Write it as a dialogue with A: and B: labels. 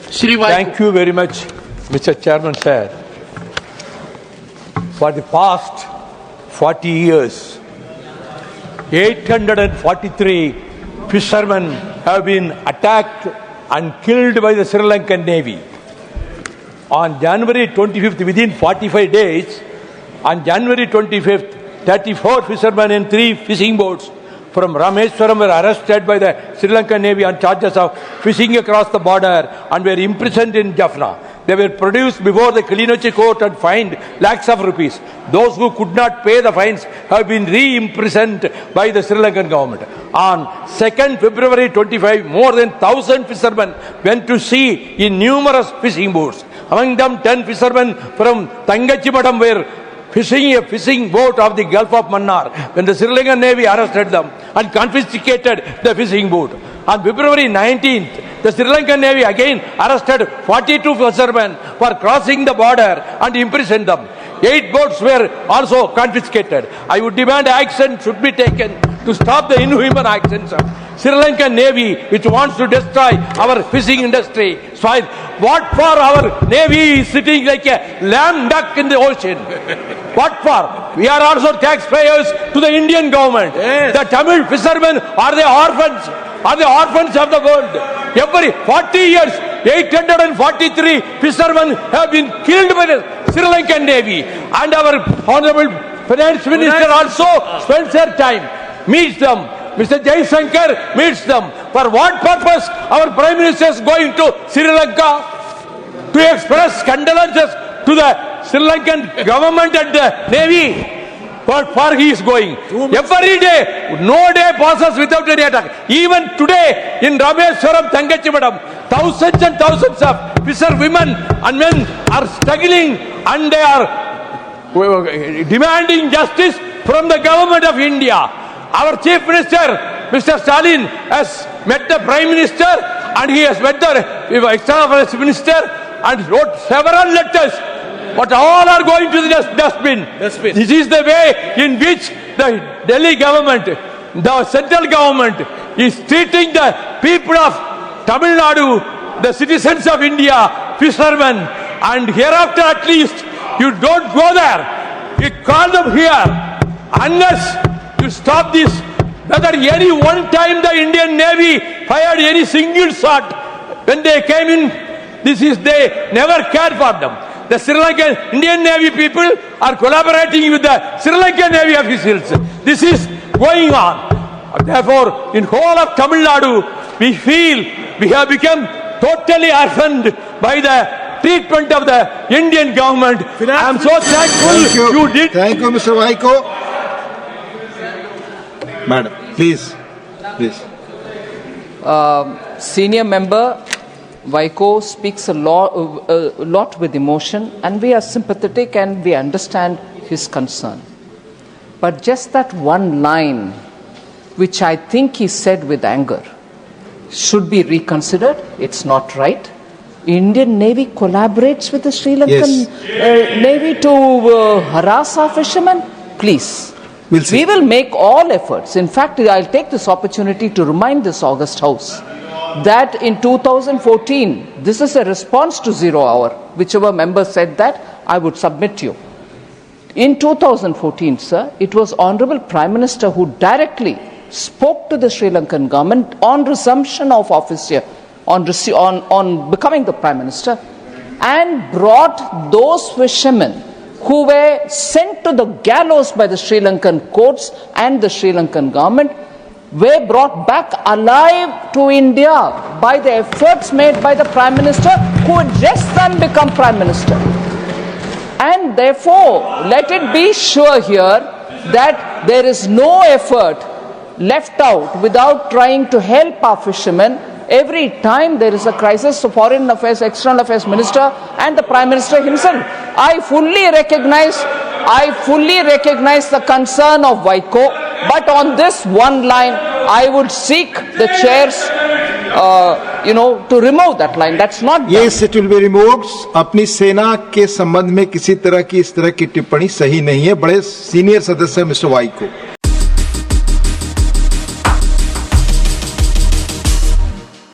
A: Thank you very much, Mr. Chairman, sir. For the past 40 years, 843 fishermen have been attacked and killed by the Sri Lankan Navy. On January 25th, within 45 days, on January 25th, 34 fishermen in 3 fishing boats from Rameswaram were arrested by the Sri Lankan Navy on charges of fishing across the border and were imprisoned in Jaffna. They were produced before the Kilinochchi court and fined lakhs of rupees. Those who could not pay the fines have been re-imprisoned by the Sri Lankan government. On 2nd February 25, more than 1,000 fishermen went to sea in numerous fishing boats. Among them, 10 fishermen from Tangachimadam were fishing a fishing boat of the Gulf of Mannar when the Sri Lankan Navy arrested them and confiscated the fishing boat. On February 19th, the Sri Lankan Navy again arrested 42 fishermen for crossing the border and imprisoned them. 8 boats were also confiscated. I would demand action should be taken to stop the inhuman actions of Sri Lankan Navy, which wants to destroy our fishing industry. So what for our Navy is sitting like a lamb duck in the ocean? What for? We are also taxpayers to the Indian government. Yes. The Tamil fishermen are the orphans of the world. Every 40 years, 843 fishermen have been killed by the Sri Lankan Navy. And our Honorable Finance Minister also spends her time, meets them. Mr. Jaishankar meets them. For what purpose our Prime Minister is going to Sri Lanka? To express condolences to the Sri Lankan government and the Navy. What for he is going? Every day, no day passes without any attack. Even today in Rameswaram, Tangachimadam, thousands and thousands of fisher women and men are struggling and they are demanding justice from the government of India. Our Chief Minister, Mr. Stalin, has met the Prime Minister and he has met the External Affairs Minister and wrote several letters. But all are going to the dustbin. This is the way in which the Delhi government, the central government, is treating the people of Tamil Nadu, the citizens of India, fishermen. And hereafter at least, you don't go there. You call them here. Unless you stop this, whether any one time the Indian Navy fired any single shot when they came in, they never cared for them. The Sri Lankan Indian Navy people are collaborating with the Sri Lankan Navy officials. This is going on. Therefore, in whole of Tamil Nadu, we feel we have become totally orphaned by the treatment of the Indian government. I am so thankful you did.
B: Thank you, Mr. Vaiko. Madam, please.
C: Senior member Vaiko speaks a lot with emotion, and we are sympathetic and we understand his concern. But just that one line, which I think he said with anger, should be reconsidered. It's not right. Indian Navy collaborates with the Sri Lankan Navy to harass our fishermen. Please. We will make all efforts. In fact, I'll take this opportunity to remind this August House that in 2014, this is a response to 0 hour. Whichever member said that, I would submit to you. In 2014, sir, it was Honorable Prime Minister who directly spoke to the Sri Lankan government on resumption of office here, on becoming the Prime Minister, and brought those fishermen who were sent to the gallows by the Sri Lankan courts and the Sri Lankan government, were brought back alive to India by the efforts made by the Prime Minister, who had just then become Prime Minister. And therefore, let it be sure here that there is no effort left out without trying to help our fishermen. Every time there is a crisis, the Foreign Affairs, External Affairs Minister and the Prime Minister himself. I fully recognize the concern of Vaiko, but on this one line, I would seek the chairs, to remove that line. That's not done.
B: Yes, it will be removed. अपनी सेना के संबंध में किसी तरह की इस तरह की टिप्पणी सही नहीं है. बड़े सीनियर सदस्य मिस्टर वाइको.